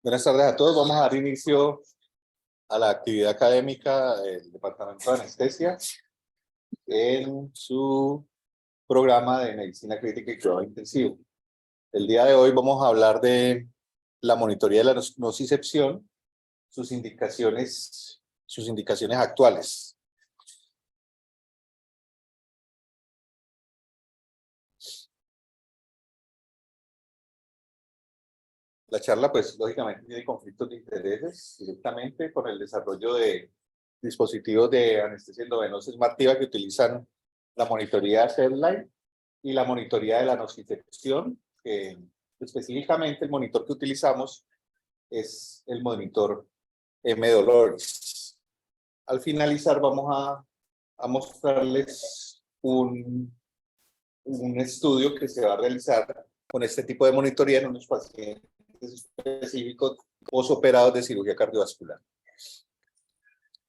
Buenas tardes a todos. Vamos a dar inicio a la actividad académica del Departamento de Anestesia en su programa de Medicina Crítica y Cuidado Intensivo. El día de hoy vamos a hablar de la monitoría de la nocicepción, sus indicaciones actuales. La charla, pues, lógicamente tiene conflictos de intereses directamente con el desarrollo de dispositivos de anestesia endovenosa SmartTIVA que utilizan la monitoría SedLine y la monitoría de la nocicepción, que específicamente el monitor que utilizamos es el monitor M-Doloris. Al finalizar vamos a mostrarles un estudio que se va a realizar con este tipo de monitoría en unos pacientes específicos posoperados de cirugía cardiovascular.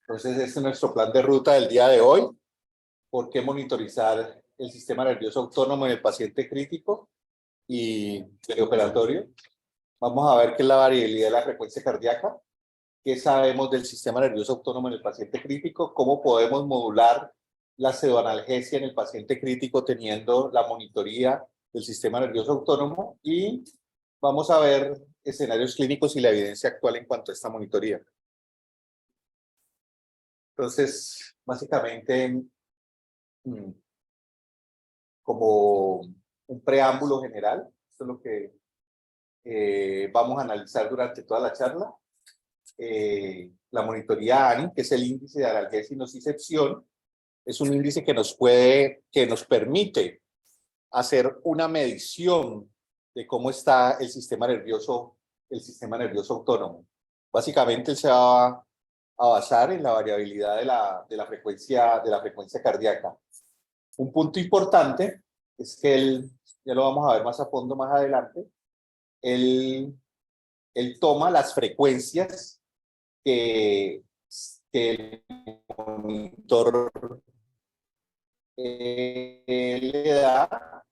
Entonces, este es nuestro plan de ruta del día de hoy. ¿Por qué monitorizar el sistema nervioso autónomo en el paciente crítico y perioperatorio? Vamos a ver qué es la variabilidad de la frecuencia cardíaca, qué sabemos del sistema nervioso autónomo en el paciente crítico, cómo podemos modular la pseudoanalgesia en el paciente crítico teniendo la monitoría del sistema nervioso autónomo, y vamos a ver escenarios clínicos y la evidencia actual en cuanto a esta monitoría. Entonces, básicamente, como un preámbulo general, esto es lo que vamos a analizar durante toda la charla. La monitoría ANI, que es el índice de analgesia y nocicepción, es un índice que nos permite hacer una medición de cómo está el sistema nervioso autónomo. Básicamente se va a basar en la variabilidad de la frecuencia cardíaca. Un punto importante es que ya lo vamos a ver más a fondo más adelante, él toma las frecuencias que el monitor le da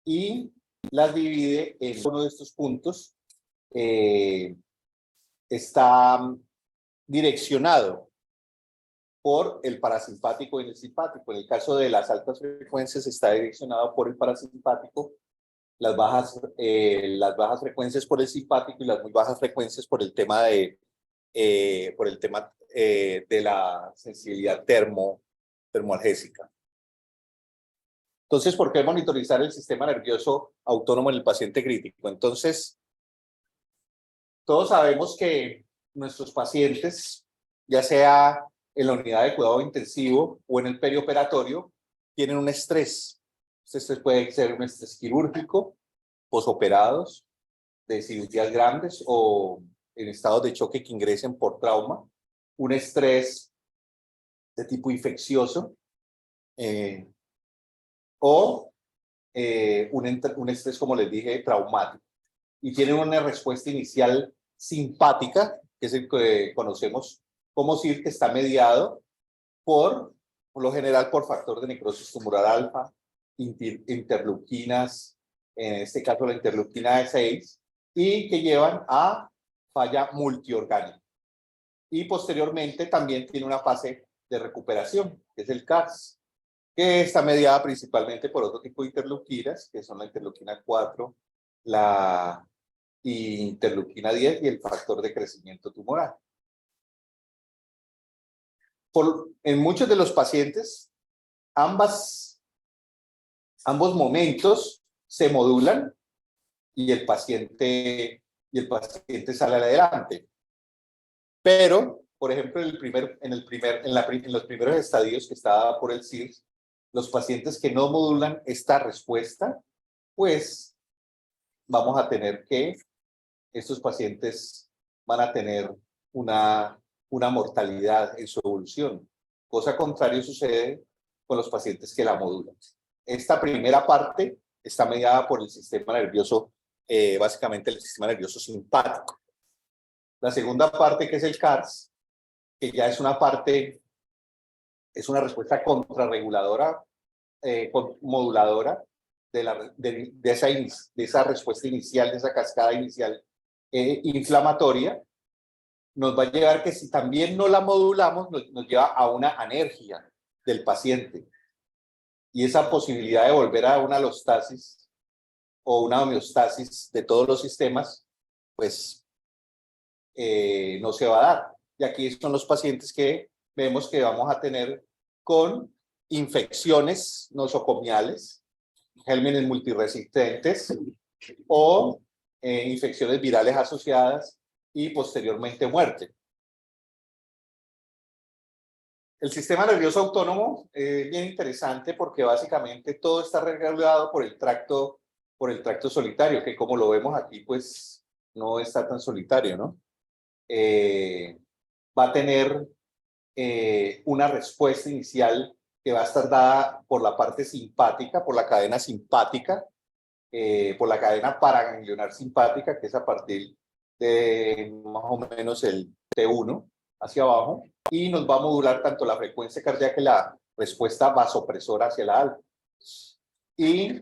y las divide en uno de estos puntos. Está direccionado por el parasimpático y el simpático. En el caso de las altas frecuencias está direccionado por el parasimpático, las bajas frecuencias por el simpático y las muy bajas frecuencias por el tema de la sensibilidad termoalgésica. Entonces, ¿por qué monitorizar el sistema nervioso autónomo en el paciente crítico? Entonces, todos sabemos que nuestros pacientes, ya sea en la unidad de cuidado intensivo o en el perioperatorio, tienen un estrés. Este estrés puede ser un estrés quirúrgico, posoperados, de cirugías grandes o en estados de choque que ingresen por trauma, un estrés de tipo infeccioso o un estrés, como les dije, traumático. Y tienen una respuesta inicial simpática, que es el que conocemos como CIR, que está mediado por lo general por factor de necrosis tumoral alfa, interleuquinas, en este caso la interleuquina E6, y que llevan a falla multiorgánica. Y posteriormente también tiene una fase de recuperación, que es el CARS, que está mediada principalmente por otro tipo de interleuquinas, que son la interleuquina 4, la interleuquina 10 y el factor de crecimiento tumoral. En muchos de los pacientes, ambos momentos se modulan y el paciente sale adelante. Pero, por ejemplo, en los primeros estadios que está por el CIRS, los pacientes que no modulan esta respuesta, pues vamos a tener que estos pacientes van a tener una mortalidad en su evolución. Cosa contraria sucede con los pacientes que la modulan. Esta primera parte está mediada por el sistema nervioso, básicamente el sistema nervioso simpático. La segunda parte, que es el CARS, que ya es una respuesta contrarreguladora, moduladora de esa respuesta inicial, de esa cascada inicial inflamatoria, nos va a llevar que si también no la modulamos, nos lleva a una anergia del paciente. Y esa posibilidad de volver a una alostasis o una homeostasis de todos los sistemas, pues no se va a dar. Y aquí son los pacientes que vemos que vamos a tener con infecciones nosocomiales, gérmenes multiresistentes o infecciones virales asociadas y posteriormente muerte. El sistema nervioso autónomo es bien interesante porque básicamente todo está regulado por el tracto solitario, que como lo vemos aquí, pues no está tan solitario, ¿no? Va a tener una respuesta inicial que va a estar dada por la parte simpática, por la cadena simpática, por la cadena paraganglionar simpática, que es a partir de más o menos el T1 hacia abajo, y nos va a modular tanto la frecuencia cardíaca y la respuesta vasopresora hacia la alta. Y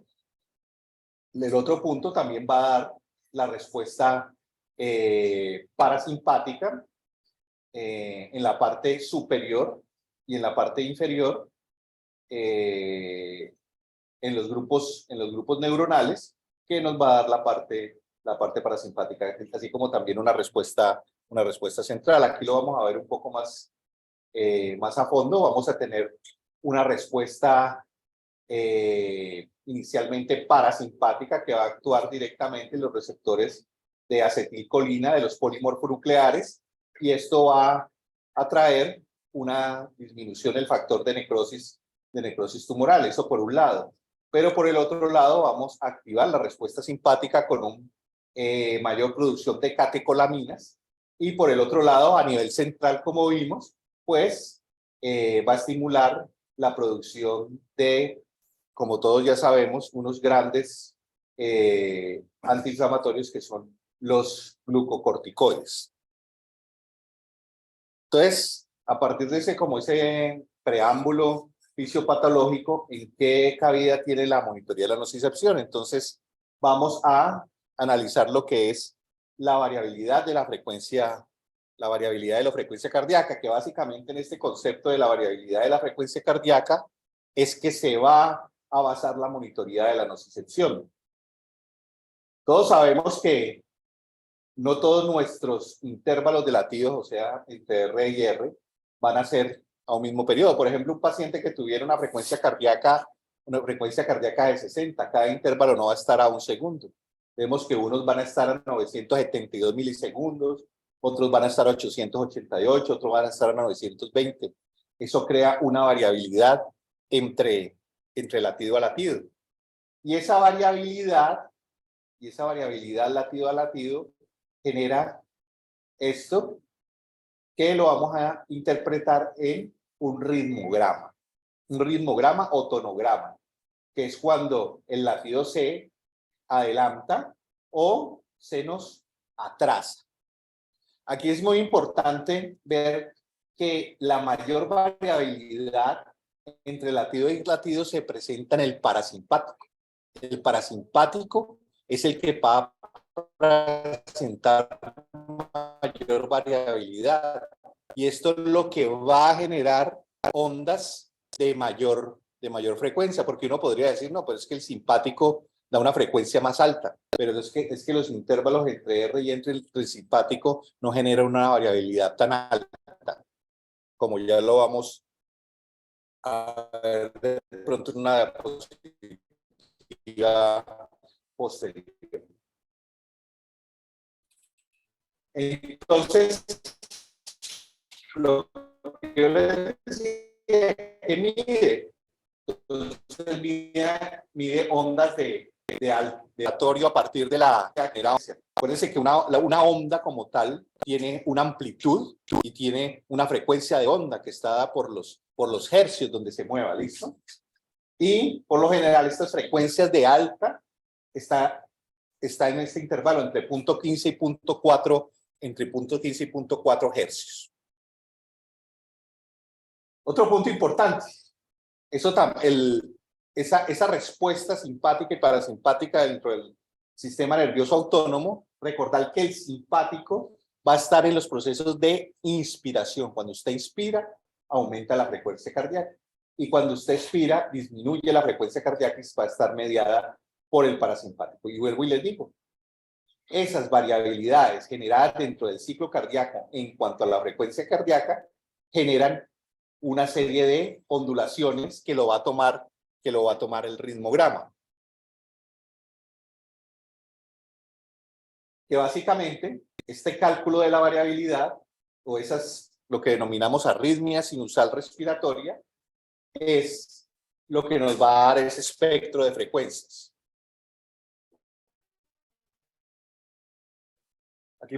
el otro punto también va a dar la respuesta parasimpática en la parte superior y en la parte inferior en los grupos neuronales, que nos va a dar la parte parasimpática, así como también una respuesta central. Aquí lo vamos a ver un poco más a fondo. Vamos a tener una respuesta inicialmente parasimpática que va a actuar directamente en los receptores de acetilcolina de los polimorfonucleares, y esto va a traer una disminución del factor de necrosis tumoral, eso por un lado. Pero por el otro lado vamos a activar la respuesta simpática con una mayor producción de catecolaminas, y por el otro lado, a nivel central, como vimos, pues va a estimular la producción de, como todos ya sabemos, unos grandes antiinflamatorios que son los glucocorticoides. Entonces, a partir de ese preámbulo fisiopatológico, ¿en qué cabida tiene la monitoría de la nocicepción? Entonces, vamos a analizar lo que es la variabilidad de la frecuencia cardíaca, que básicamente en este concepto de la variabilidad de la frecuencia cardíaca es que se va a basar la monitoría de la nocicepción. Todos sabemos que no todos nuestros intervalos de latidos, o sea, entre R y R, van a ser a un mismo periodo. Por ejemplo, un paciente que tuviera una frecuencia cardíaca de 60, cada intervalo no va a estar a un segundo. Vemos que unos van a estar a 972 milisegundos, otros van a estar a 888, otros van a estar a 920. Eso crea una variabilidad entre latido a latido. Y esa variabilidad latido a latido genera esto, que lo vamos a interpretar en un ritmograma o tonograma, que es cuando el latido se adelanta o se nos atrasa. Aquí es muy importante ver que la mayor variabilidad entre latido y latido se presenta en el parasimpático. El parasimpático es el que va a presentar mayor variabilidad, y esto es lo que va a generar ondas de mayor frecuencia, porque uno podría decir, no, pues es que el simpático da una frecuencia más alta, pero es que los intervalos entre R y entre el simpático no generan una variabilidad tan alta, como ya lo vamos a ver de pronto en una diapositiva posterior. Entonces, lo que yo les decía, que mide, entonces mide ondas de aleatorio a partir de la generación. Acuérdense que una onda como tal tiene una amplitud y tiene una frecuencia de onda que está dada por los hercios donde se mueva, ¿listo? Y por lo general estas frecuencias de alta está en este intervalo entre 0.15 y 0.4, entre 0.15 y 0.4 hercios. Otro punto importante, esa respuesta simpática y parasimpática dentro del sistema nervioso autónomo Recordar que el simpático va a estar en los procesos de inspiración. Cuando usted inspira, aumenta la frecuencia cardíaca. Y cuando usted expira, disminuye la frecuencia cardíaca y va a estar mediada por el parasimpático. Y vuelvo y les digo, esas variabilidades generadas dentro del ciclo cardíaco en cuanto a la frecuencia cardíaca generan una serie de ondulaciones que lo va a tomar el ritmograma. Que básicamente este cálculo de la variabilidad o esas, lo que denominamos arritmia sinusal respiratoria, es lo que nos va a dar ese espectro de frecuencias. Aquí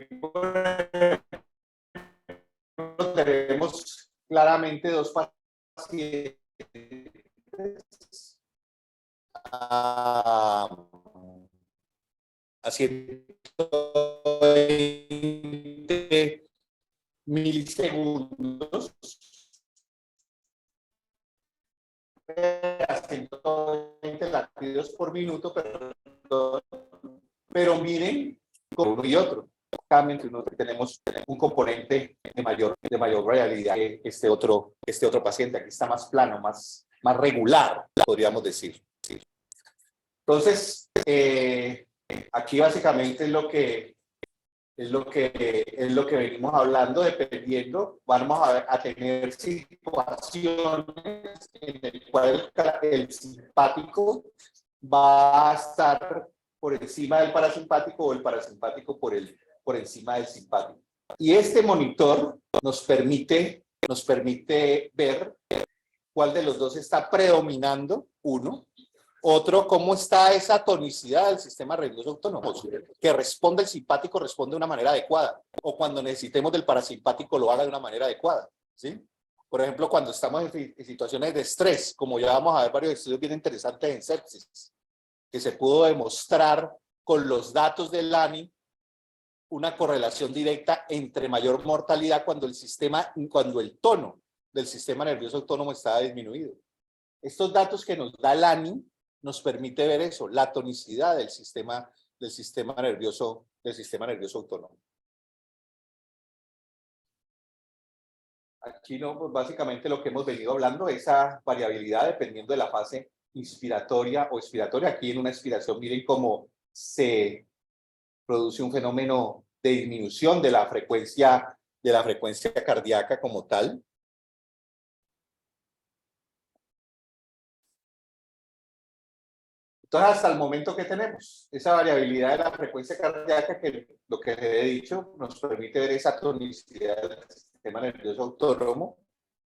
tenemos claramente dos pacientes a 120 milisegundos a 120 latidos por minuto, pero miren con uno y otro. Entre uno tenemos un componente de mayor variabilidad que este otro paciente. Aquí está más plano, más regular, podríamos decir. Entonces, aquí básicamente es lo que venimos hablando, dependiendo, vamos a tener situaciones en las cuales el simpático va a estar por encima del parasimpático o el parasimpático por encima del simpático. Y este monitor nos permite ver cuál de los dos está predominando, uno. Otro, cómo está esa tonicidad del sistema nervioso autónomo, que responde el simpático, responde de una manera adecuada, o cuando necesitemos del parasimpático lo haga de una manera adecuada, ¿sí? Por ejemplo, cuando estamos en situaciones de estrés, como ya vamos a ver varios estudios bien interesantes en sepsis, que se pudo demostrar con los datos del ANI una correlación directa entre mayor mortalidad cuando el tono del sistema nervioso autónomo está disminuido. Estos datos que nos da el ANI nos permite ver eso, la tonicidad del sistema nervioso autónomo. Aquí no, pues básicamente lo que hemos venido hablando, esa variabilidad dependiendo de la fase inspiratoria o expiratoria. Aquí en una expiración miren cómo se produce un fenómeno de disminución de la frecuencia cardíaca como tal. Entonces, hasta el momento que tenemos esa variabilidad de la frecuencia cardíaca, que lo que he dicho nos permite ver esa tonicidad del sistema nervioso autónomo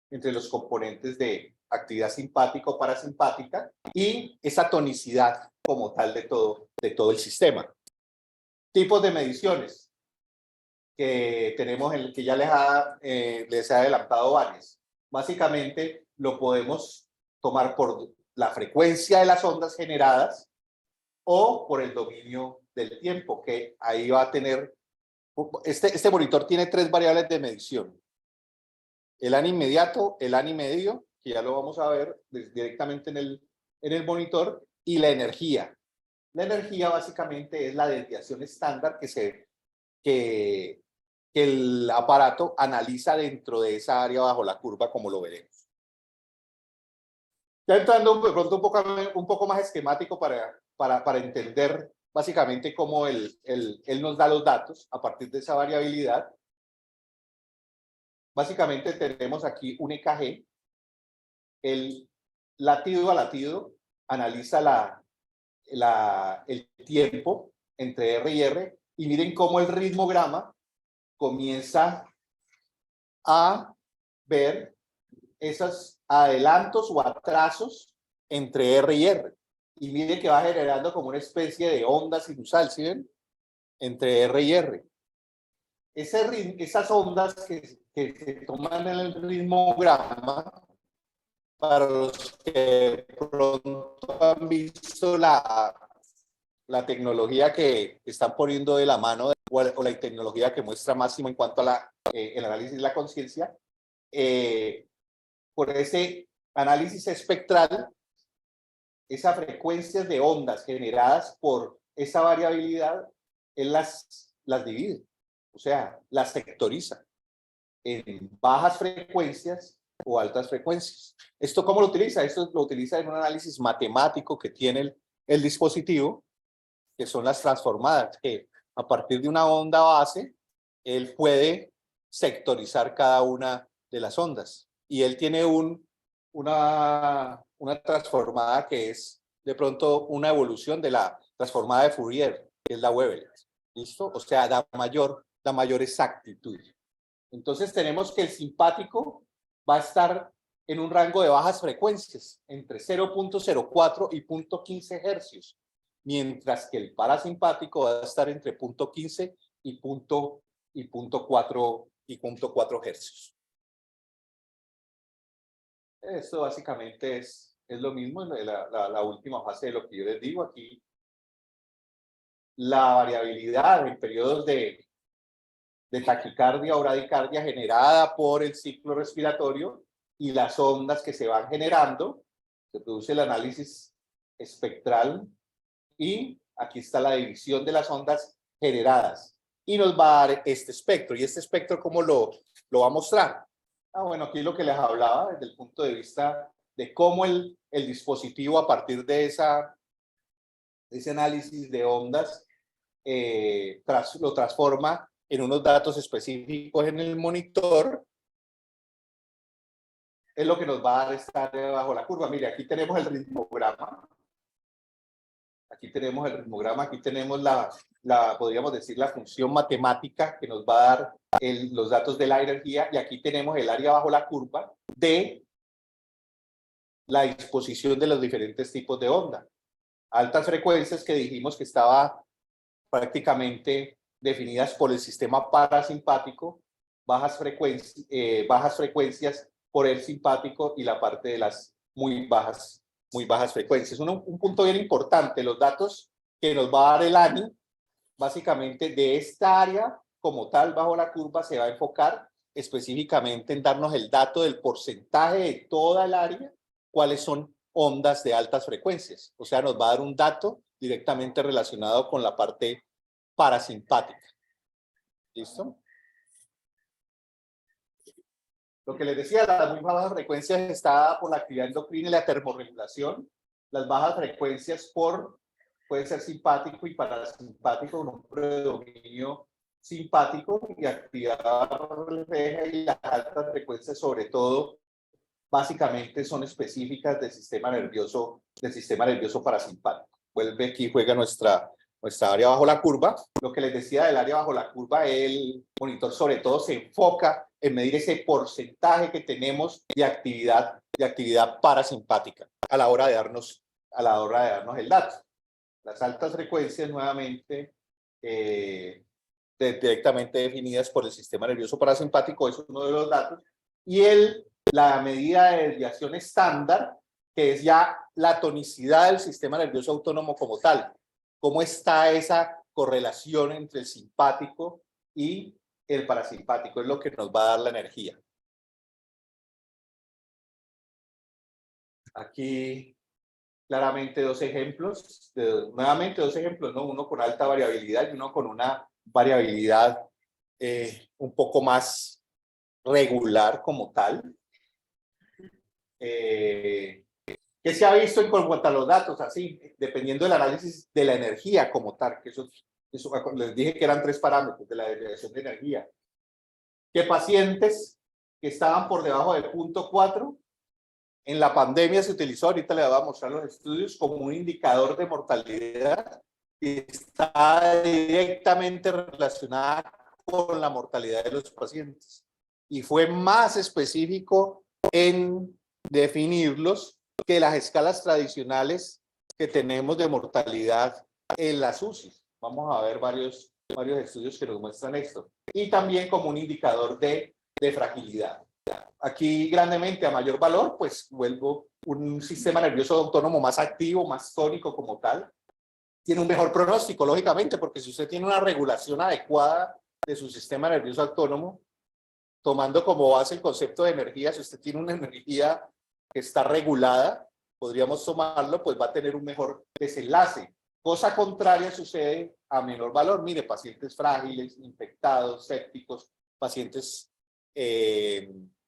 entre los componentes de actividad simpática o parasimpática y esa tonicidad como tal de todo el sistema. Tipos de mediciones que tenemos, que ya les he adelantado varias. Básicamente lo podemos tomar por la frecuencia de las ondas generadas o por el dominio del tiempo, que ahí va a tener, este monitor tiene tres variables de medición. El ANI inmediato, el ANI medio, que ya lo vamos a ver directamente en el monitor, y la energía. La energía básicamente es la desviación estándar que el aparato analiza dentro de esa área bajo la curva, como lo veremos. Ya entrando de pronto un poco más esquemático para entender básicamente cómo él nos da los datos a partir de esa variabilidad. Básicamente tenemos aquí un EKG. El latido a latido analiza el tiempo entre R y R, y miren cómo el ritmograma comienza a ver esos adelantos o atrasos entre R y R. Y miren que va generando como una especie de onda sinusal, ¿sí ven? Entre R y R. Esas ondas que se toman en el ritmograma, para los que pronto han visto la tecnología que están poniendo de la mano, o la tecnología que muestra Máximo en cuanto a el análisis de la conciencia, por ese análisis espectral, esas frecuencias de ondas generadas por esa variabilidad, él las las divide, o sea, las sectoriza en bajas frecuencias o altas frecuencias. ¿Esto cómo lo utiliza? Esto lo utiliza en un análisis matemático que tiene el dispositivo, que son las transformadas, que a partir de una onda base, él puede sectorizar cada una de las ondas. Y él tiene una transformada que es de pronto una evolución de la transformada de Fourier, que es la Webel. ¿Listo? O sea, da mayor exactitud. Entonces tenemos que el simpático va a estar en un rango de bajas frecuencias, entre 0.04 y 0.15 hercios, mientras que el parasimpático va a estar entre 0.15 y 0.4 hercios. Esto básicamente es lo mismo en la última fase de lo que yo les digo aquí. La variabilidad en periodos de taquicardia o bradicardia generada por el ciclo respiratorio y las ondas que se van generando, se produce el análisis espectral y aquí está la división de las ondas generadas y nos va a dar este espectro. ¿Y este espectro cómo lo va a mostrar? Bueno, aquí lo que les hablaba desde el punto de vista de cómo el dispositivo a partir de ese análisis de ondas lo transforma en unos datos específicos en el monitor, es lo que nos va a dar estar bajo la curva. Mire, aquí tenemos el ritmograma. Aquí tenemos el ritmograma, aquí tenemos podríamos decir, la función matemática que nos va a dar los datos de la energía, y aquí tenemos el área bajo la curva de la disposición de los diferentes tipos de onda. Altas frecuencias que dijimos que estaba prácticamente definidas por el sistema parasimpático, bajas frecuencias por el simpático y la parte de las muy bajas frecuencias. Un punto bien importante, los datos que nos va a dar el ANI, básicamente de esta área como tal bajo la curva se va a enfocar específicamente en darnos el dato del porcentaje de toda el área, cuáles son ondas de altas frecuencias. O sea, nos va a dar un dato directamente relacionado con la parte parasimpática. ¿Listo? Lo que les decía, las muy bajas frecuencias está por la actividad endocrina y la termorregulación. Las bajas frecuencias puede ser simpático y parasimpático, con un predominio simpático y actividad refleja, y las altas frecuencias sobre todo básicamente son específicas del sistema nervioso parasimpático. Vuelve aquí, juega nuestra área bajo la curva. Lo que les decía del área bajo la curva, el monitor sobre todo se enfoca en medir ese porcentaje que tenemos de actividad parasimpática a la hora de darnos el dato. Las altas frecuencias nuevamente directamente definidas por el sistema nervioso parasimpático, es uno de los datos, y la medida de desviación estándar, que es ya la tonicidad del sistema nervioso autónomo como tal. ¿Cómo está esa correlación entre el simpático y el parasimpático? Es lo que nos va a dar la energía. Aquí claramente dos ejemplos, ¿no? Uno con alta variabilidad y uno con una variabilidad un poco más regular como tal. ¿Qué se ha visto en cuanto a los datos? Así, dependiendo del análisis de la energía como tal, que eso les dije que eran 3 parámetros de la desviación de energía. Que pacientes que estaban por debajo del 0.4, en la pandemia se utilizó, ahorita les voy a mostrar los estudios, como un indicador de mortalidad y está directamente relacionada con la mortalidad de los pacientes. Y fue más específico en definirlos que las escalas tradicionales que tenemos de mortalidad en las UCI. Vamos a ver varios estudios que nos muestran esto. Y también como un indicador de fragilidad. Aquí grandemente a mayor valor, pues vuelvo un sistema nervioso autónomo más activo, más tónico como tal. Tiene un mejor pronóstico, lógicamente, porque si usted tiene una regulación adecuada de su sistema nervioso autónomo, tomando como base el concepto de energía, si usted tiene una energía que está regulada, podríamos tomarlo, pues va a tener un mejor desenlace. Cosa contraria sucede a menor valor. Mire, pacientes frágiles, infectados, sépticos, pacientes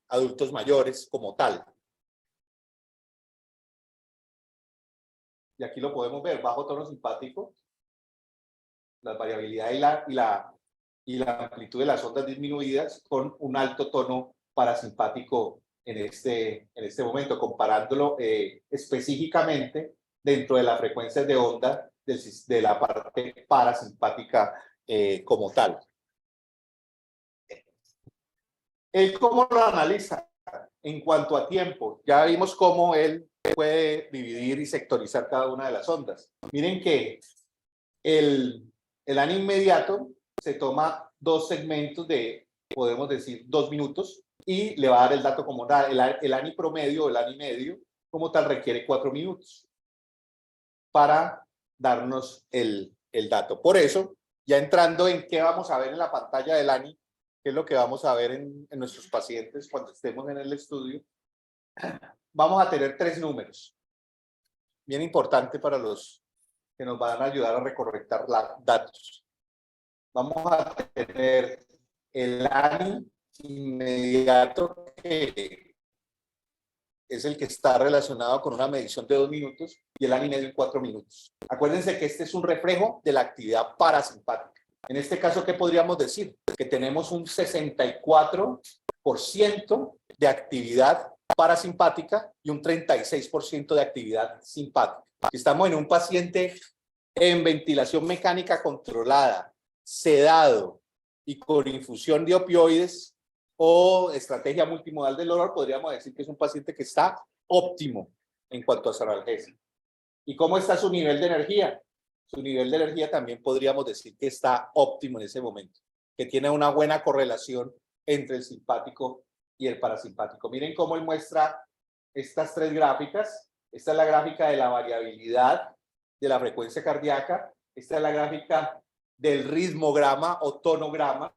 adultos mayores como tal. Y aquí lo podemos ver, bajo tono simpático, la variabilidad y la amplitud de las ondas disminuidas con un alto tono parasimpático en este momento, comparándolo específicamente dentro de las frecuencias de onda de la parte parasimpática como tal. ¿Él cómo lo analiza? En cuanto a tiempo, ya vimos cómo él puede dividir y sectorizar cada una de las ondas. Miren que el ANI inmediato se toma 2 segmentos de, podemos decir, 2 minutos y le va a dar el dato como tal. El ANI promedio, el ANI medio, como tal, requiere 4 minutos para darnos el dato. Por eso, ya entrando en qué vamos a ver en la pantalla del ANI, qué es lo que vamos a ver en nuestros pacientes cuando estemos en el estudio, vamos a tener 3 números. Bien importante para los que nos van a ayudar a recolectar datos. Vamos a tener el ANI inmediato, que es el que está relacionado con una medición de 2 minutos, y el ANI medio en 4 minutos. Acuérdense que este es un reflejo de la actividad parasimpática. En este caso, ¿qué podríamos decir? Que tenemos un 64% de actividad parasimpática y un 36% de actividad simpática. Si estamos en un paciente en ventilación mecánica controlada, sedado y con infusión de opioides o estrategia multimodal del dolor, podríamos decir que es un paciente que está óptimo en cuanto a su analgesia. ¿Y cómo está su nivel de energía? Su nivel de energía también podríamos decir que está óptimo en ese momento, que tiene una buena correlación entre el simpático y el parasimpático. Miren cómo él muestra estas 3 gráficas. Esta es la gráfica de la variabilidad de la frecuencia cardíaca. Esta es la gráfica del ritmograma o tonograma,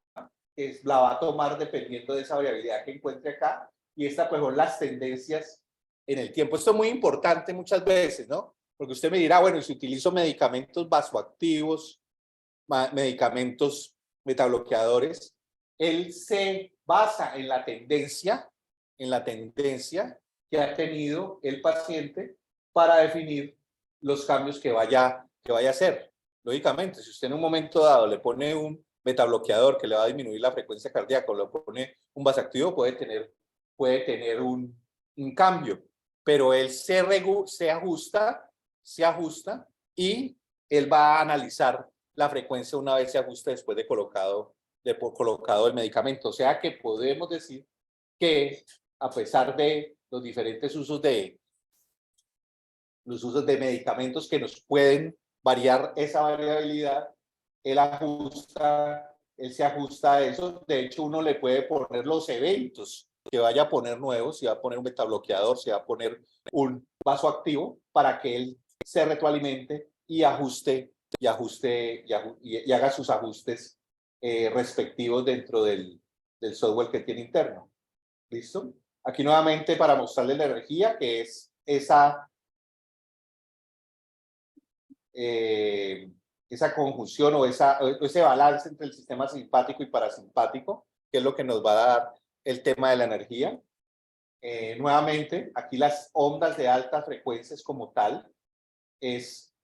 que la va a tomar dependiendo de esa variabilidad que encuentre acá. Y esta pues son las tendencias en el tiempo. Esto es muy importante muchas veces, ¿no? Porque usted me dirá, bueno, si utilizo medicamentos vasoactivos, medicamentos metabloqueadores, él se basa en la tendencia que ha tenido el paciente para definir los cambios que vaya a hacer. Lógicamente, si usted en un momento dado le pone un metabloqueador que le va a disminuir la frecuencia cardíaca o le pone un vasoactivo, puede tener un cambio, pero él se ajusta y él va a analizar la frecuencia una vez se ajusta después de colocado el medicamento. O sea que podemos decir que a pesar de los diferentes usos de medicamentos que nos pueden variar esa variabilidad, él se ajusta a eso. De hecho, uno le puede poner los eventos que vaya a poner nuevos, si va a poner un metabloqueador, si va a poner un vasoactivo, para que él se retroalimente y ajuste y haga sus ajustes respectivos dentro del software que tiene interno. ¿Listo? Aquí nuevamente para mostrarles la energía, que es esa conjunción o ese balance entre el sistema simpático y parasimpático, que es lo que nos va a dar el tema de la energía. Nuevamente, aquí las ondas de altas frecuencias como tal es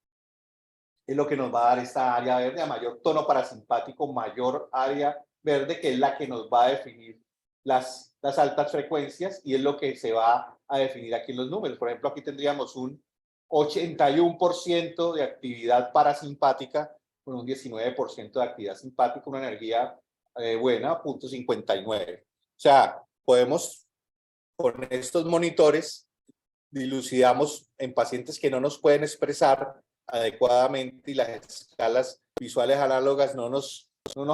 lo que nos va a dar esta área verde. A mayor tono parasimpático, mayor área verde, que es la que nos va a definir las altas frecuencias, y es lo que se va a definir aquí en los números. Por ejemplo, aquí tendríamos un 81% de actividad parasimpática con un 19% de actividad simpática, una energía buena, 0.59. O sea, podemos, con estos monitores, dilucidamos en pacientes que no nos pueden expresar adecuadamente y las escalas visuales análogas no nos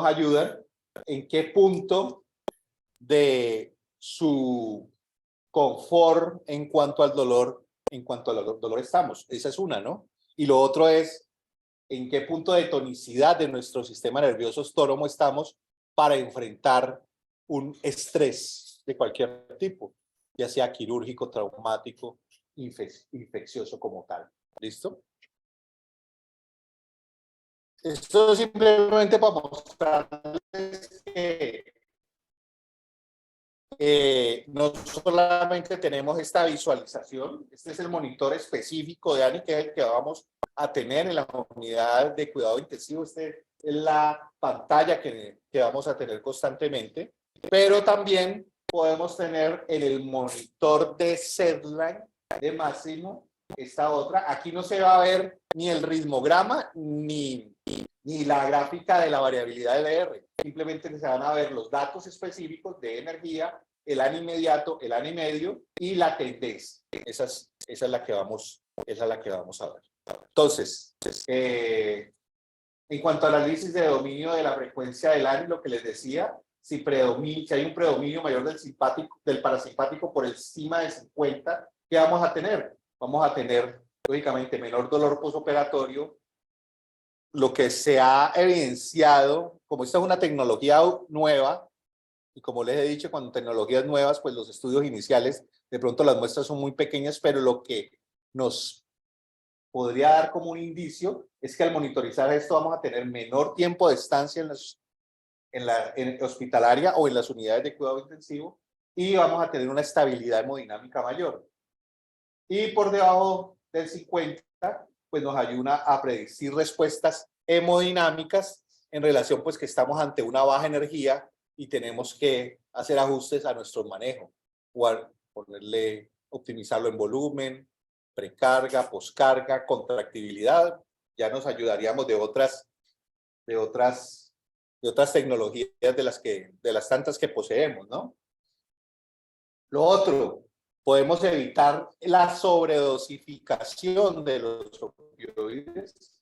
ayudan, en qué punto de su confort en cuanto al dolor estamos. Esa es una, ¿no? Y lo otro es en qué punto de tonicidad de nuestro sistema nervioso autónomo estamos para enfrentar un estrés de cualquier tipo, ya sea quirúrgico, traumático, infeccioso como tal. ¿Listo? Esto simplemente para mostrarles que no solamente tenemos esta visualización, este es el monitor específico de ANI, que es el que vamos a tener en la unidad de cuidado intensivo. Este es la pantalla que vamos a tener constantemente, pero también podemos tener en el monitor de SedLine de Máximo esta otra. Aquí no se va a ver ni el ritmograma ni la gráfica de la variabilidad de BR. Simplemente se van a ver los datos específicos de energía, el año inmediato, el año y medio y la tendencia. Esa es la que vamos a ver. Entonces, en cuanto al análisis de dominio de la frecuencia del año, lo que les decía, si hay un predominio mayor del parasimpático por encima de 50, ¿qué vamos a tener? Vamos a tener, lógicamente, menor dolor postoperatorio. Lo que se ha evidenciado, como esta es una tecnología nueva, y como les he dicho, cuando tecnologías nuevas, pues los estudios iniciales, de pronto las muestras son muy pequeñas, pero lo que nos podría dar como un indicio es que al monitorizar esto vamos a tener menor tiempo de estancia en hospitalaria o en las unidades de cuidado intensivo y vamos a tener una estabilidad hemodinámica mayor. Y por debajo del 50, pues nos ayuda a predecir respuestas hemodinámicas en relación pues que estamos ante una baja energía y tenemos que hacer ajustes a nuestro manejo, o optimizarlo en volumen, precarga, poscarga, contractibilidad. Ya nos ayudaríamos de otras tecnologías de las tantas que poseemos, ¿no? Lo otro, podemos evitar la sobredosificación de los opioides,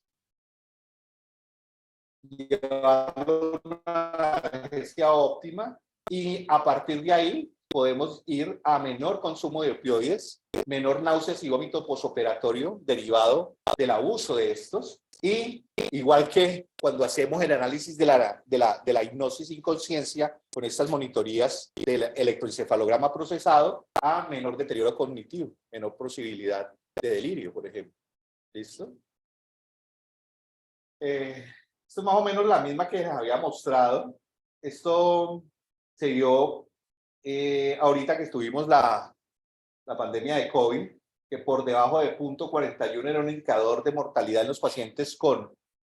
llevarlo a una analgesia óptima y a partir de ahí podemos ir a menor consumo de opioides, menor náuseas y vómito posoperatorio derivado del abuso de estos. Y igual que cuando hacemos el análisis de la hipnosis sin conciencia con estas monitorías del electroencefalograma procesado, a menor deterioro cognitivo, menor posibilidad de delirio, por ejemplo. ¿Listo? Esto es más o menos la misma que les había mostrado. Esto se dio ahorita que estuvimos la pandemia de COVID, que por debajo de 0.41 era un indicador de mortalidad en los pacientes con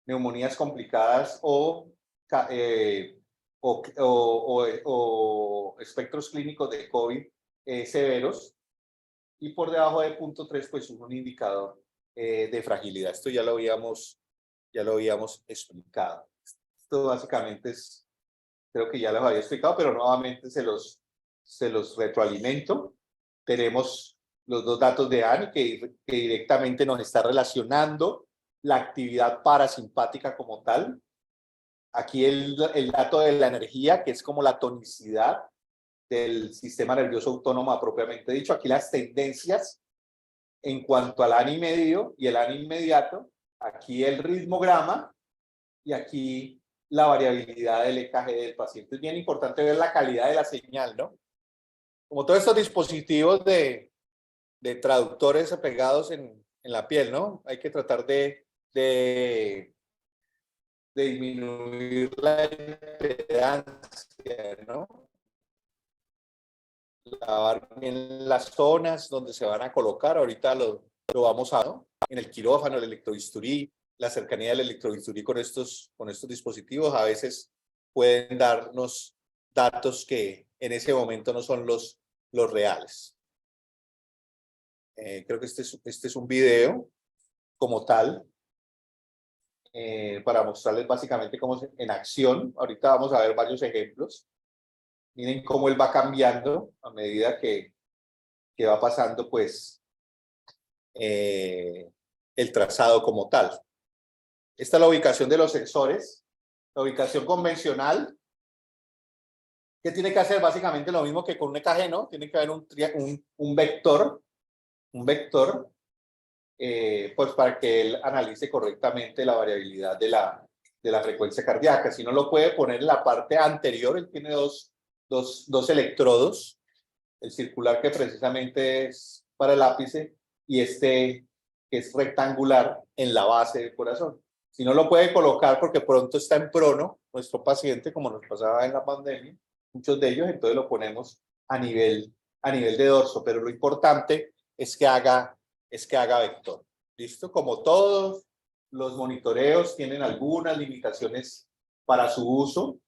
neumonías complicadas o espectros clínicos de COVID severos, y por debajo de 0.3 pues un indicador de fragilidad. Esto ya lo habíamos explicado. Esto básicamente creo que ya lo había explicado, pero nuevamente se los retroalimento. Tenemos los dos datos de ANI que directamente nos está relacionando la actividad parasimpática como tal. Aquí el dato de la energía, que es como la tonicidad del sistema nervioso autónomo propiamente dicho. Aquí las tendencias en cuanto al ANI medio y el ANI inmediato. Aquí el ritmograma y aquí la variabilidad del EKG del paciente. Es bien importante ver la calidad de la señal, ¿no? Como todos estos dispositivos de traductores pegados en la piel, ¿no? Hay que tratar de disminuir la impedancia, ¿no? Lavar bien las zonas donde se van a colocar. Ahorita lo vamos a, ¿no? En el quirófano, el electrobisturí, la cercanía del electrobisturí con estos dispositivos a veces pueden darnos datos que en ese momento no son los reales. Creo que este es un video como tal para mostrarles básicamente cómo en acción. Ahorita vamos a ver varios ejemplos. Miren cómo él va cambiando a medida que va pasando pues el trazado como tal. Esta es la ubicación de los sensores. La ubicación convencional, que tiene que hacer básicamente lo mismo que con un EKG, ¿no? Tiene que haber un vector, pues para que él analice correctamente la variabilidad de la frecuencia cardíaca. Si no, lo puede poner en la parte anterior. Él tiene dos electrodos, el circular que precisamente es para el ápice y este que es rectangular en la base del corazón. Si no lo puede colocar porque pronto está en prono, nuestro paciente, como nos pasaba en la pandemia, muchos de ellos, entonces lo ponemos a nivel de dorso, pero lo importante es que haga vector. ¿Listo? Como todos los monitoreos tienen algunas limitaciones para su uso,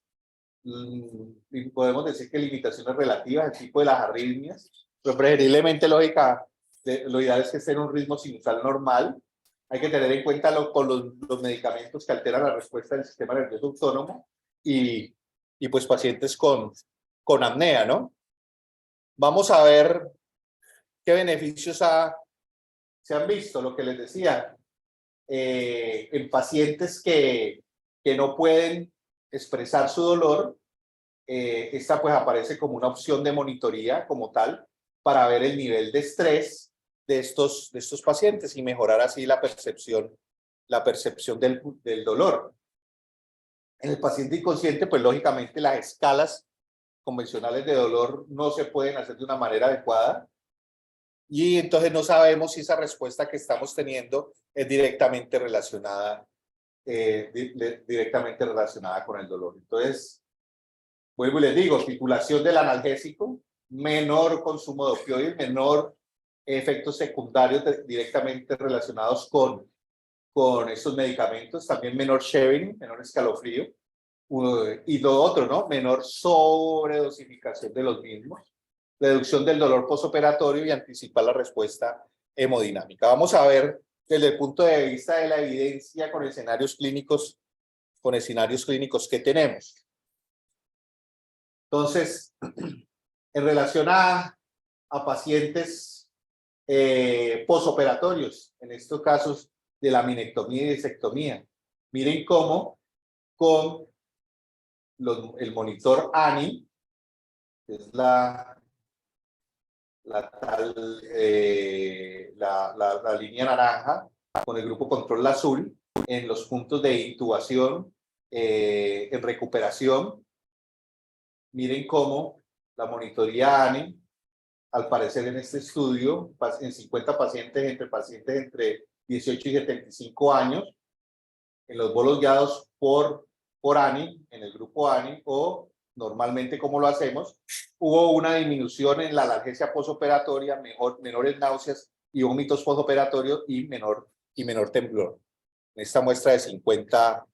y podemos decir que limitaciones relativas al tipo de las arritmias, pero preferiblemente lógica, lo ideal es que esté en un ritmo sinusal normal. Hay que tener en cuenta con los medicamentos que alteran la respuesta del sistema nervioso autónomo y pues pacientes con apnea, ¿no? Vamos a ver qué beneficios se han visto, lo que les decía, en pacientes que no pueden expresar su dolor. Esta pues aparece como una opción de monitoría como tal para ver el nivel de estrés de estos pacientes y mejorar así la percepción del dolor. En el paciente inconsciente, pues lógicamente las escalas convencionales de dolor no se pueden hacer de una manera adecuada y entonces no sabemos si esa respuesta que estamos teniendo es directamente relacionada con el dolor. Entonces, vuelvo y les digo, titulación del analgésico, menor consumo de opioides, menor efectos secundarios directamente relacionados con estos medicamentos, también menor sharing, menor escalofrío, y lo otro, ¿no? Menor sobredosificación de los mismos, reducción del dolor postoperatorio y anticipar la respuesta hemodinámica. Vamos a ver desde el punto de vista de la evidencia con escenarios clínicos que tenemos. Entonces, en relación a pacientes posoperatorios, en estos casos de laminectomía y disectomía, miren cómo con el monitor ANI, que es la línea naranja, con el grupo control azul, en los puntos de intubación, en recuperación, miren cómo la monitoría ANI, al parecer en este estudio, en 50 pacientes entre 18 y 75 años, en los bolos guiados por ANI, en el grupo ANI, o normalmente como lo hacemos, hubo una disminución en la analgesia postoperatoria, menores náuseas y vómitos postoperatorios y menor temblor. En esta muestra de 50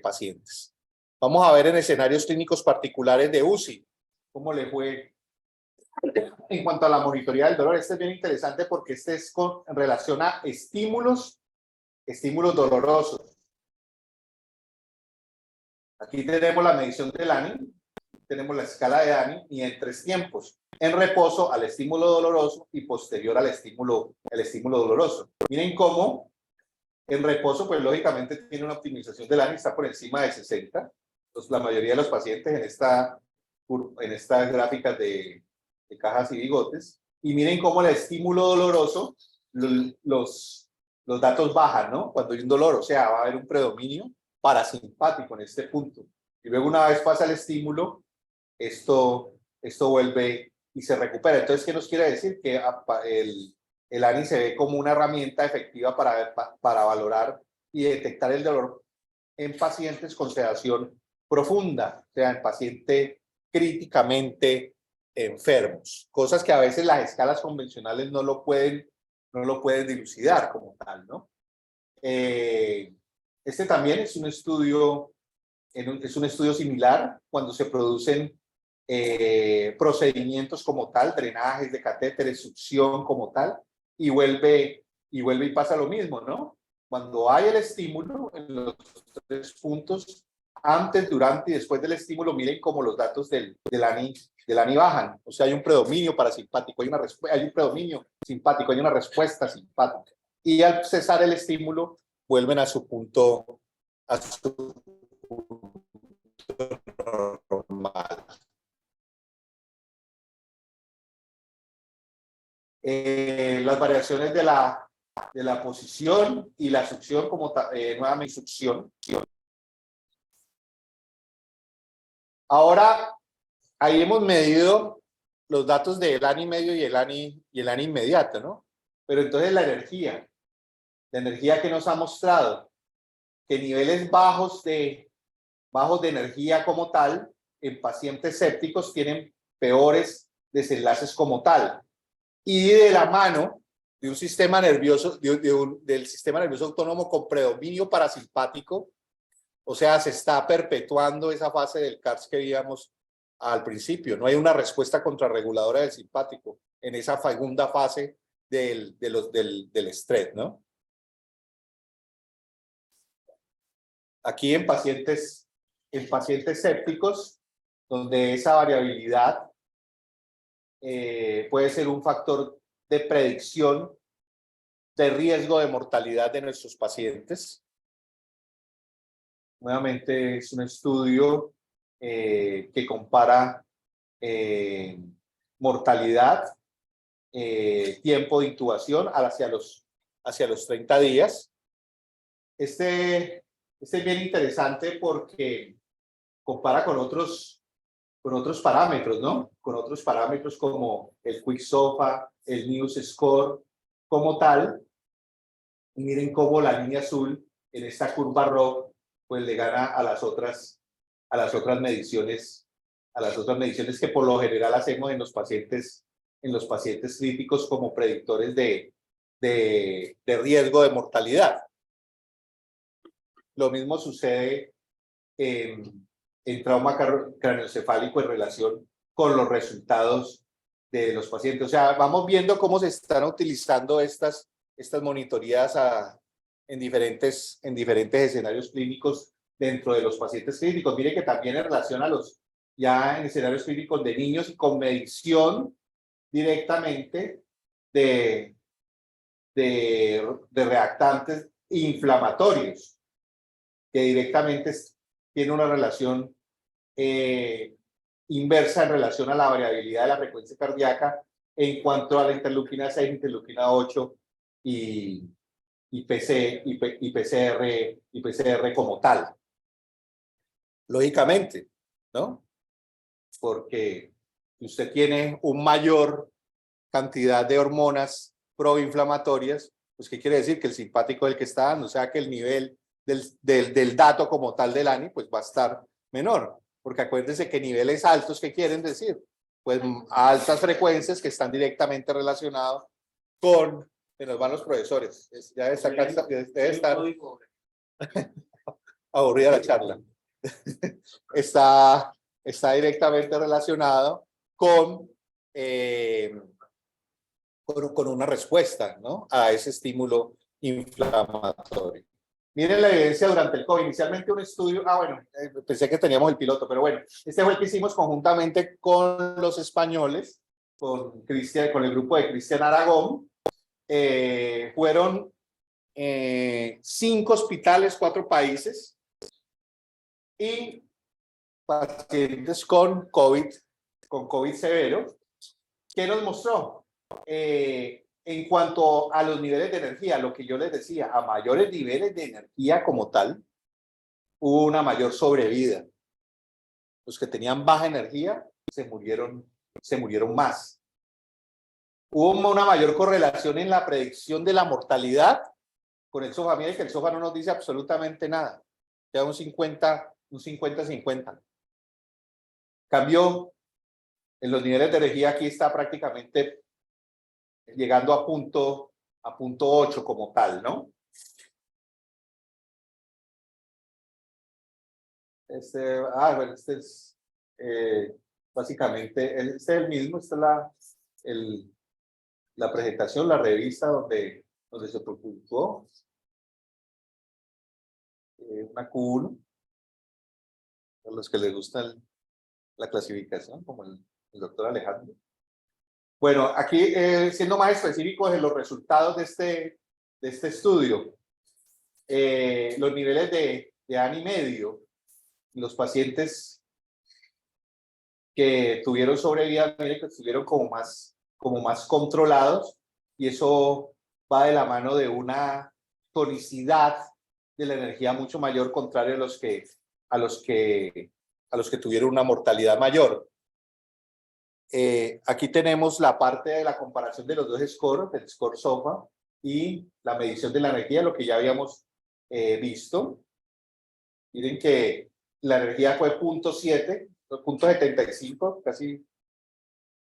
pacientes. Vamos a ver en escenarios clínicos particulares de UCI, cómo le fue en cuanto a la monitoría del dolor. Este es bien interesante porque este es en relación a estímulos dolorosos. Aquí tenemos la medición del ANI, tenemos la escala de ANI y en 3 tiempos. En reposo al estímulo doloroso y posterior al estímulo doloroso. Miren cómo en reposo, pues lógicamente tiene una optimización del ANI, está por encima de 60. Entonces, la mayoría de los pacientes en estas gráficas de cajas y bigotes. Y miren cómo el estímulo doloroso, los datos bajan, ¿no? Cuando hay un dolor, o sea, va a haber un predominio parasimpático en este punto. Y luego una vez pasa el estímulo, esto vuelve y se recupera. Entonces, ¿qué nos quiere decir? Que el ANI se ve como una herramienta efectiva para valorar y detectar el dolor en pacientes con sedación profunda, o sea, en pacientes críticamente enfermos, cosas que a veces las escalas convencionales no lo pueden dilucidar como tal, ¿no? Este también es un estudio similar cuando se producen procedimientos como tal, drenajes de catéteres, succión como tal, y vuelve y pasa lo mismo, ¿no? Cuando hay el estímulo en los 3 puntos, antes, durante y después del estímulo, miren cómo los datos del ANI bajan. O sea, hay un predominio parasimpático, hay un predominio simpático, hay una respuesta simpática. Y al cesar el estímulo, vuelven a su punto normal. Las variaciones de la posición y la succión, como nuevamente succión. Ahora, ahí hemos medido los datos del ANI medio y el ANI inmediato, ¿no? Pero entonces la energía que nos ha mostrado que niveles bajos de energía como tal, en pacientes sépticos tienen peores desenlaces como tal. Y de la mano de un sistema nervioso, del sistema nervioso autónomo con predominio parasimpático, o sea, se está perpetuando esa fase del CARS que veíamos al principio. No hay una respuesta contrarreguladora del simpático en esa segunda fase del estrés, ¿no? Aquí en pacientes sépticos, donde esa variabilidad puede ser un factor de predicción de riesgo de mortalidad de nuestros pacientes. Nuevamente es un estudio que compara mortalidad, tiempo de intubación hacia los 30 días. Este es bien interesante porque compara con otros parámetros, ¿no? Con otros parámetros como el Quick-SOFA, el News Score, como tal. Y miren cómo la línea azul en esta curva ROC pues le gana a las otras mediciones, que por lo general hacemos en los pacientes críticos como predictores de riesgo de mortalidad. Lo mismo sucede en trauma craneoencefálico en relación con los resultados de los pacientes. O sea, vamos viendo cómo se están utilizando estas monitorías en diferentes escenarios clínicos dentro de los pacientes clínicos. Mire que también en relación a ya en escenarios clínicos de niños y con medición directamente de reactantes inflamatorios, que directamente tiene una relación inversa en relación a la variabilidad de la frecuencia cardíaca en cuanto a la interleuquina 6, interleuquina 8 y PCR como tal. Lógicamente, ¿no? Porque usted tiene un mayor cantidad de hormonas proinflamatorias, pues ¿qué quiere decir? Que el simpático es el que está dando, o sea que el nivel del dato como tal del ANI pues va a estar menor, porque acuérdense que niveles altos, ¿qué quieren decir? Pues a altas frecuencias que están directamente relacionados con, se nos van los profesores, ya está acá, debe estar aburrida la charla, está directamente relacionado con una respuesta, ¿no? A ese estímulo inflamatorio. Miren la evidencia durante el COVID. Inicialmente un estudio, pensé que teníamos el piloto, pero bueno, este fue el que hicimos conjuntamente con los españoles, con el grupo de Cristian Aragón. Fueron 5 hospitales, 4 países y pacientes con COVID severo. ¿Qué nos mostró? En cuanto a los niveles de energía, lo que yo les decía, a mayores niveles de energía como tal, hubo una mayor sobrevida. Los que tenían baja energía se murieron más. Hubo una mayor correlación en la predicción de la mortalidad con el SOFA. Miren que el SOFA no nos dice absolutamente nada. Queda un 50-50. Cambio, en los niveles de energía aquí está prácticamente llegando a punto 8 como tal, ¿no? Bueno, este es básicamente, este es el mismo, esta es la presentación, la revista donde se publicó. Una Q1, a los que les gusta la clasificación, como el doctor Alejandro. Bueno, aquí siendo más específicos en los resultados de este estudio, los niveles de ANI medio, los pacientes que tuvieron sobrevida, miren que estuvieron como más controlados, y eso va de la mano de una tonicidad de la energía mucho mayor, contrario a los que tuvieron una mortalidad mayor. Aquí tenemos la parte de la comparación de los dos scores, el score SOFA y la medición de la energía, lo que ya habíamos visto. Miren que la energía fue 0.7, 0.75, casi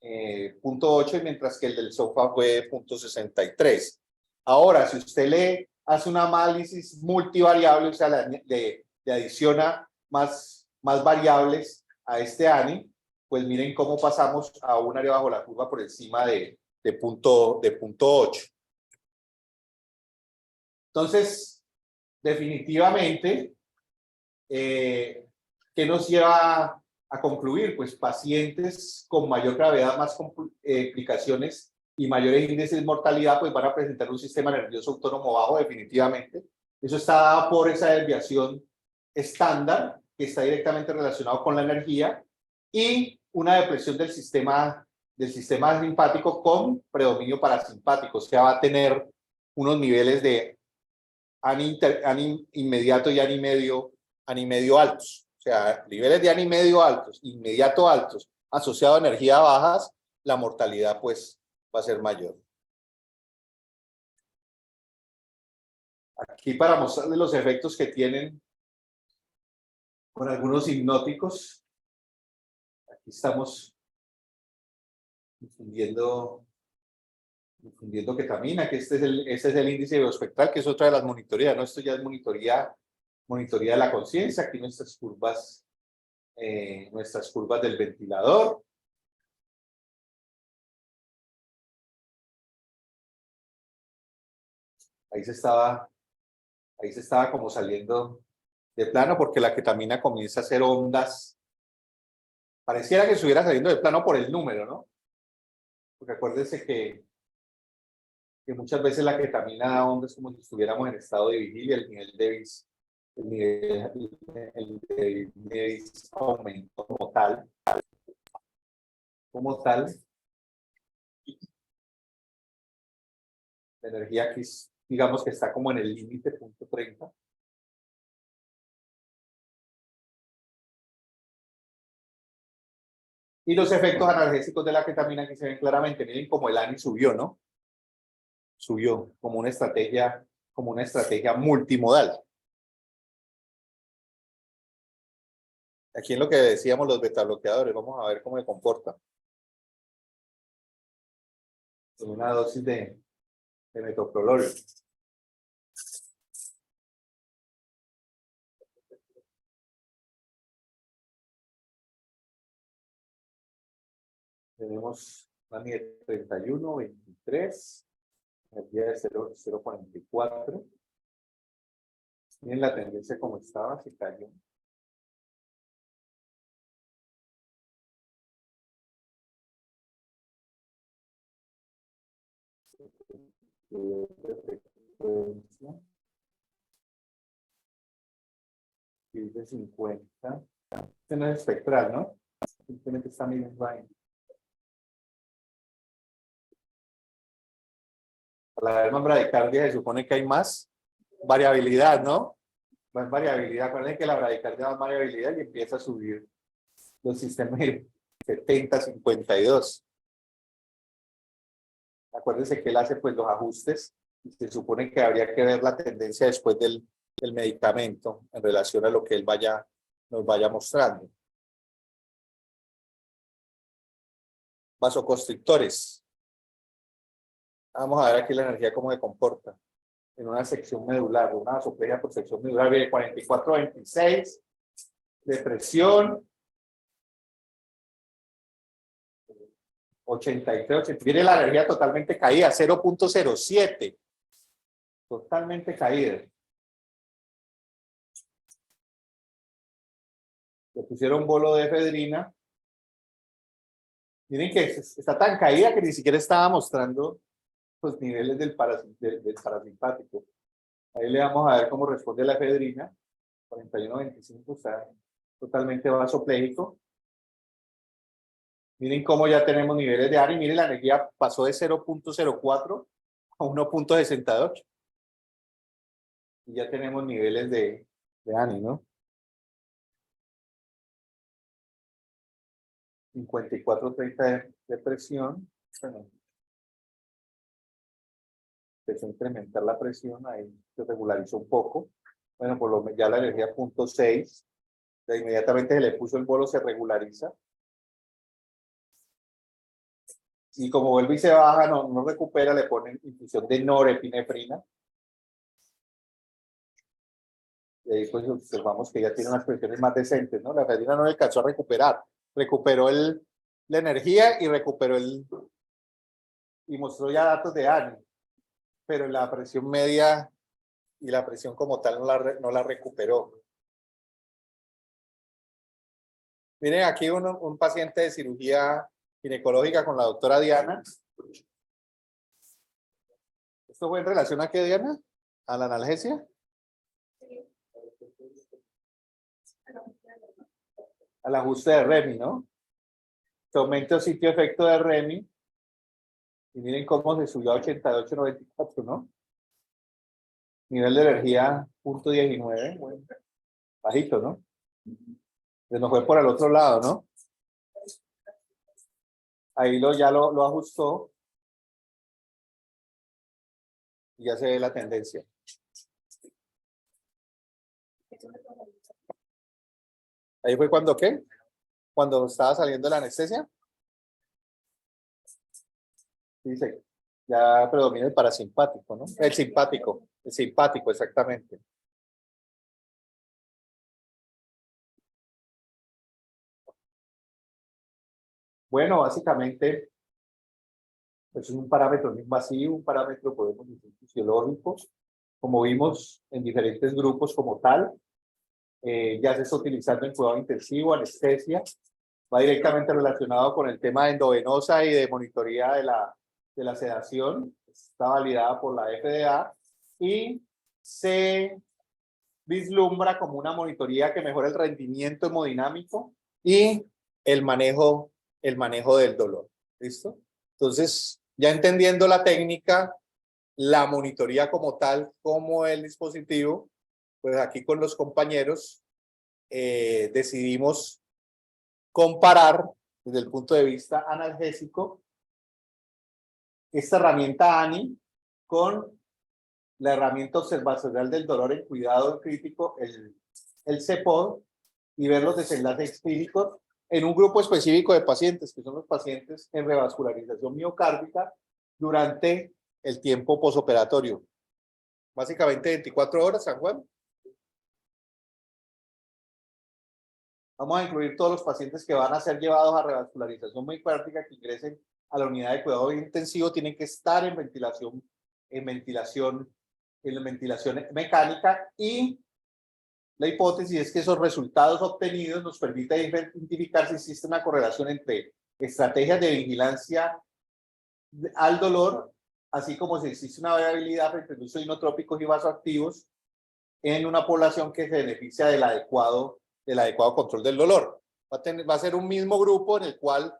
0.8, mientras que el del sofá fue 0.63. Ahora, si usted le hace un análisis multivariable, o sea, le adiciona más variables a este ANI, pues miren cómo pasamos a un área bajo la curva por encima de 0.8. Entonces, definitivamente, ¿qué nos lleva a concluir? Pues pacientes con mayor gravedad, más complicaciones y mayores índices de mortalidad, pues van a presentar un sistema nervioso autónomo bajo definitivamente. Eso está dado por esa desviación estándar que está directamente relacionado con la energía y una depresión del sistema simpático con predominio parasimpático. O sea, va a tener unos niveles de ANI inmediato y ANI medio altos. O sea, niveles de ANI medio altos, inmediato altos, asociado a energía bajas, la mortalidad pues va a ser mayor. Aquí para mostrarles los efectos que tienen con algunos hipnóticos. Aquí estamos difundiendo ketamina, que este es el índice bioespectral, que es otra de las monitorías, ¿no? Esto ya es monitoría de la conciencia. Aquí nuestras curvas del ventilador. Ahí se estaba como saliendo de plano, porque la ketamina comienza a hacer ondas. Pareciera que estuviera saliendo de plano por el número, ¿no? Porque acuérdense que muchas veces la ketamina da ondas como si estuviéramos en estado de vigilia, el nivel de vis aumentó como tal. La energía aquí, digamos que está como en el límite, punto 30. Y los efectos analgésicos de la ketamina aquí se ven claramente. Miren cómo el ANI subió, ¿no? Subió como una estrategia multimodal. Aquí en lo que decíamos los betabloqueadores, vamos a ver cómo se comporta. Con una dosis de metoprolol. Tenemos una NIE de 31, 23, energía de 0.44. Miren la tendencia como estaba, se cayó. De 50. Este no es espectral, ¿no? Simplemente está midiendo ahí. Para la alarma bradicardia se supone que hay más variabilidad, ¿no? Más variabilidad. Acuérdense que la bradicardia da más variabilidad y empieza a subir los sistemas 70, 52. Acuérdense que él hace pues los ajustes y se supone que habría que ver la tendencia después del medicamento en relación a lo que él nos vaya mostrando. Vasoconstrictores. Vamos a ver aquí la energía cómo se comporta en una sección medular, una vasoplegia por sección medular, viene 44-26, depresión, 83, viene la energía totalmente caída, 0.07, totalmente caída. Le pusieron bolo de efedrina. Miren que está tan caída que ni siquiera estaba mostrando los niveles del parasimpático. Ahí le vamos a ver cómo responde la efedrina. 41-25 está totalmente vasopléjico. Miren cómo ya tenemos niveles de ANI. Miren, la energía pasó de 0.04 a 1.68. Y ya tenemos niveles de ANI, ¿no? 54-30 de presión. Bueno, empezó a incrementar la presión, ahí se regularizó un poco. Bueno, por lo menos ya la energía punto 6, inmediatamente se le puso el bolo, se regulariza. Y como vuelve y se baja, no recupera, le ponen infusión de norepinefrina. Y ahí pues observamos que ya tiene unas presiones más decentes, ¿no? La efedrina no le alcanzó a recuperar. Recuperó la energía y recuperó y mostró ya datos de ANI. Pero la presión media y la presión como tal no la recuperó. Miren aquí un paciente de cirugía ginecológica con la doctora Diana. ¿Esto fue en relación a qué, Diana? ¿A la analgesia? Al ajuste de REMI, ¿no? Aumento sitio efecto de REMI. Y miren cómo se subió a 88.94, ¿no? Nivel de energía, punto 19. Bueno, bajito, ¿no? Se nos fue por el otro lado, ¿no? Ahí ya lo ajustó. Y ya se ve la tendencia. Ahí fue cuando, ¿qué? Cuando estaba saliendo la anestesia. Dice, ya predomina el parasimpático, ¿no? El simpático, exactamente. Bueno, básicamente, es un parámetro no invasivo, un parámetro, podemos decir, fisiológico, como vimos en diferentes grupos como tal. Ya se está utilizando en cuidado intensivo, anestesia, va directamente relacionado con el tema de endovenosa y de monitoría de la sedación, está validada por la FDA y se vislumbra como una monitoría que mejora el rendimiento hemodinámico y el manejo del dolor. ¿Listo? Entonces, ya entendiendo la técnica, la monitoría como tal, como el dispositivo, pues aquí con los compañeros decidimos comparar desde el punto de vista analgésico esta herramienta ANI con la herramienta observacional del dolor en cuidado crítico, el CEPOD, y ver los desenlaces clínicos en un grupo específico de pacientes, que son los pacientes en revascularización miocárdica durante el tiempo posoperatorio. Básicamente 24 horas, San Juan. Vamos a incluir todos los pacientes que van a ser llevados a revascularización miocárdica que ingresen a la unidad de cuidado intensivo, tienen que estar en ventilación mecánica, y la hipótesis es que esos resultados obtenidos nos permiten identificar si existe una correlación entre estrategias de vigilancia al dolor, así como si existe una variabilidad entre el uso de inotrópicos y vasoactivos en una población que se beneficia del adecuado control del dolor. Va a ser un mismo grupo en el cual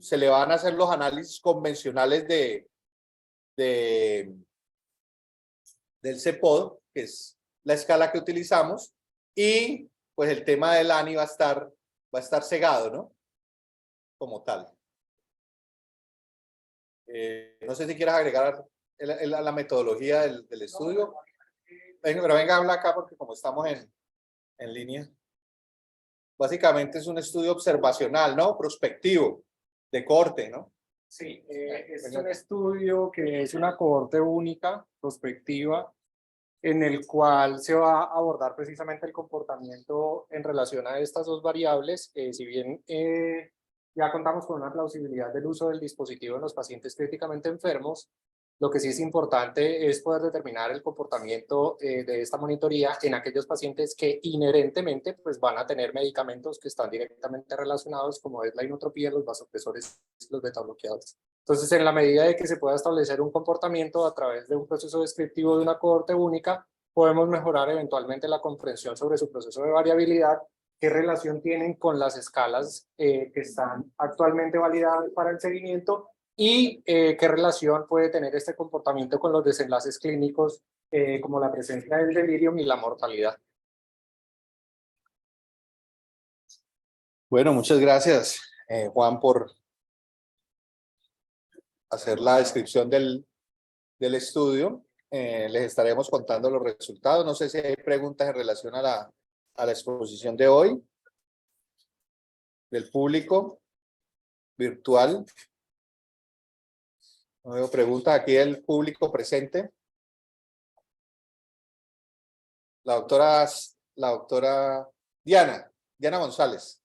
se le van a hacer los análisis convencionales del CEPOD, que es la escala que utilizamos, y pues el tema del ANI va a estar cegado, ¿no? Como tal. No sé si quieras agregar la metodología del estudio. Pero venga, habla acá porque como estamos en línea. Básicamente es un estudio observacional, ¿no? Prospectivo, de corte, ¿no? Sí, es un estudio que es una cohorte única, prospectiva, en el cual se va a abordar precisamente el comportamiento en relación a estas dos variables. Si bien ya contamos con una plausibilidad del uso del dispositivo en los pacientes críticamente enfermos, lo que sí es importante es poder determinar el comportamiento de esta monitoría en aquellos pacientes que inherentemente pues, van a tener medicamentos que están directamente relacionados, como es la inotropía, los vasopresores, los betabloqueadores. Entonces, en la medida de que se pueda establecer un comportamiento a través de un proceso descriptivo de una cohorte única, podemos mejorar eventualmente la comprensión sobre su proceso de variabilidad, qué relación tienen con las escalas que están actualmente validadas para el seguimiento y qué relación puede tener este comportamiento con los desenlaces clínicos como la presencia del delirium y la mortalidad. Bueno, muchas gracias, Juan, por hacer la descripción del estudio. les estaremos contando los resultados. No sé si hay preguntas en relación a la exposición de hoy, del público virtual. No veo preguntas aquí del público presente. La doctora Diana González.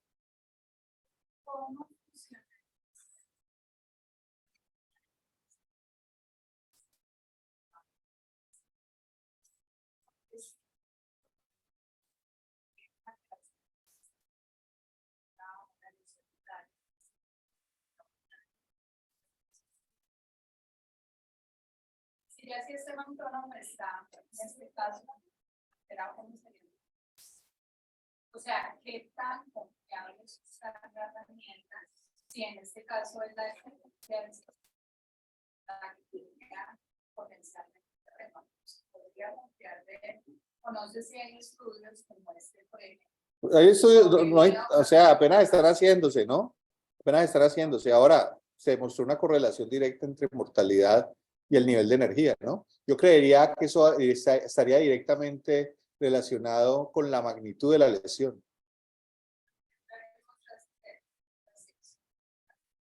Si ya si este autónomo está, en este caso, será como sería. O sea, ¿qué tan confiable es esta herramienta? Si en este caso es la confianza, potencialmente podría confiar de él. O no sé si hay estudios como este, por ejemplo. Hay estudios, no hay, o sea, apenas están haciéndose, ¿no? Apenas están haciéndose. Ahora se demostró una correlación directa entre mortalidad y el nivel de energía, ¿no? Yo creería que eso estaría directamente relacionado con la magnitud de la lesión.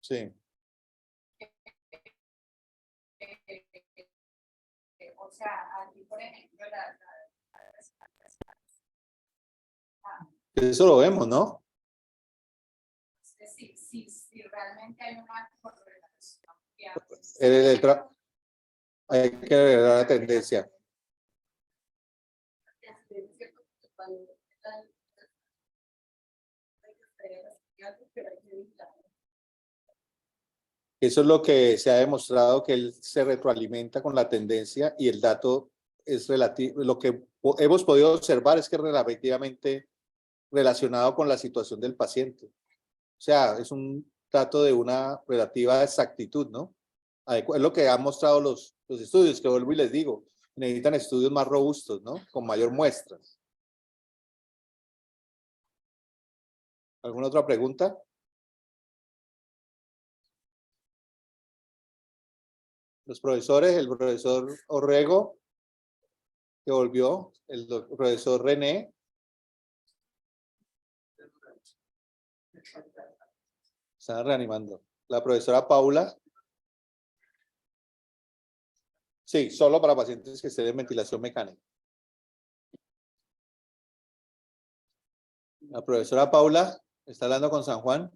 Sí. O sea, aquí, por ejemplo, Eso lo vemos, ¿no? si realmente hay una correlación. Hay que ver la tendencia. Eso es lo que se ha demostrado, que él se retroalimenta con la tendencia y el dato es relativo. Lo que hemos podido observar es que es relativamente relacionado con la situación del paciente. O sea, es un dato de una relativa exactitud, ¿no? Es lo que han mostrado los estudios, que vuelvo y les digo, necesitan estudios más robustos, ¿no? Con mayor muestra. ¿Alguna otra pregunta? Los profesores, el profesor Orrego, que volvió, el profesor René. Están reanimando. La profesora Paula. Sí, solo para pacientes que estén en ventilación mecánica. La profesora Paula está hablando con San Juan.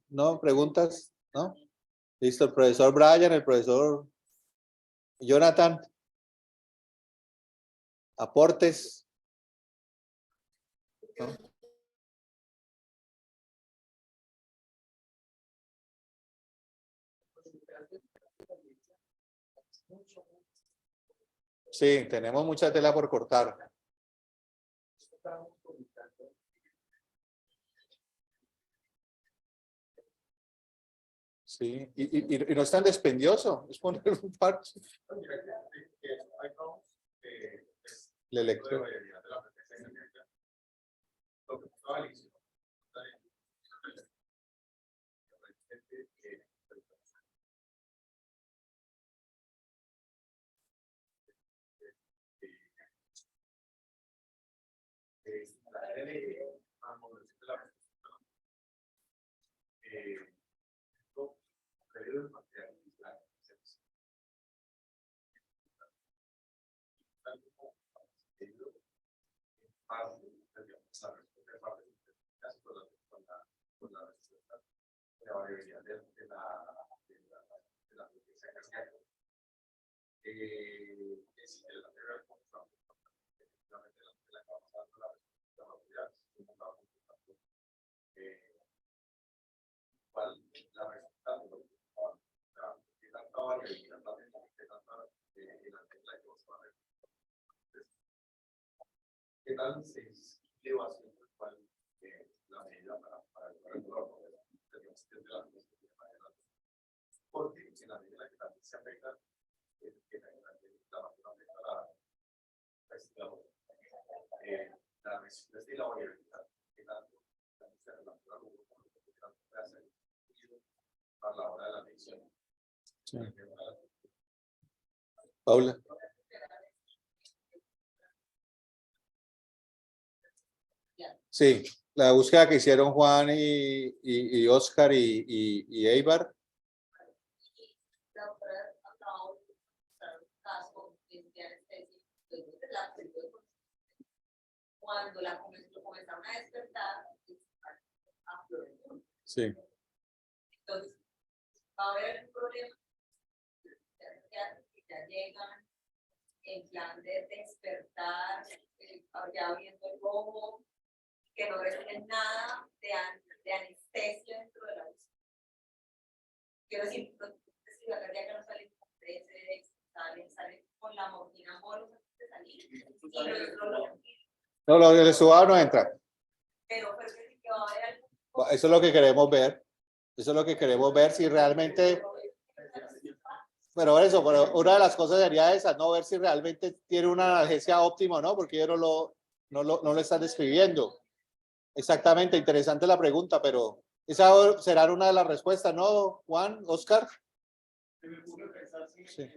¿No? ¿Preguntas? ¿No? Listo, el profesor Brian, el profesor Jonathan. ¿Aportes? ¿No? Sí, tenemos mucha tela por cortar. Sí, y no es tan dispendioso, es poner un parche. El electro. ¿Qué tal se lleva haciendo la medida para el dolor? Porque en la medida que también se afecta, que la inflamación afecta la resistencia y la variabilidad, que tanto se relaciona con lo que puede hacer para la hora de la medición. Paula. Sí, la búsqueda que hicieron Juan y Oscar y Eibar. Cuando lo comenzaron a despertar, Sí. entonces va a haber un problema. Ya llegan en plan de despertar, ya viendo el ojo, que no reciben nada de anestesia dentro de la búsqueda. Quiero decir, si la cardíaca no sale con 13, sale con la morfina moros antes de salir. No, lo del subado no entra. Pero que va a haber algo. Eso es lo que queremos ver. Eso es lo que queremos ver si realmente. Pero una de las cosas sería esa, no ver si realmente tiene una analgesia óptima o no, porque ellos no lo están describiendo. Exactamente, interesante la pregunta, pero esa será una de las respuestas, ¿no, Juan, Oscar? Sí.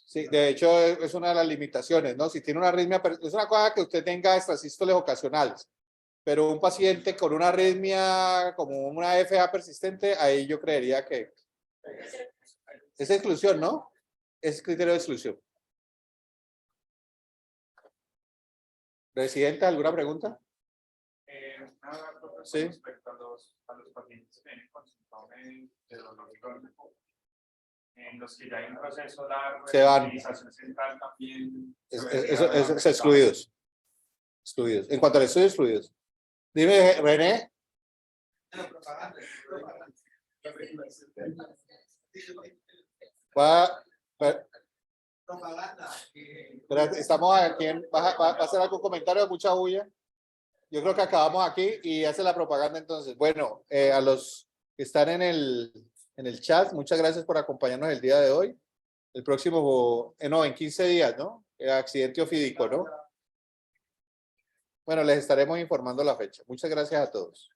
Sí, de hecho es una de las limitaciones, ¿no? Si tiene una arritmia, es una cosa que usted tenga extrasístoles ocasionales, pero un paciente con una arritmia como una FA persistente, ahí yo creería que es exclusión, ¿no? Es criterio de exclusión. ¿Presidente, alguna pregunta? Sí. Respecto a los pacientes que vienen con síndrome de dolor crónico, en los que ya hay un proceso largo Se van. utilización central también. Es excluidos. Excluidos. En cuanto al estudio, excluidos. Dime, René. Estamos aquí. ¿Va a hacer algún comentario? Mucha bulla. Yo creo que acabamos aquí y hace la propaganda entonces. Bueno, a los que están en el chat, muchas gracias por acompañarnos el día de hoy. El próximo, no, en 15 días, ¿no? Accidente ofídico, ¿no? Bueno, les estaremos informando la fecha. Muchas gracias a todos.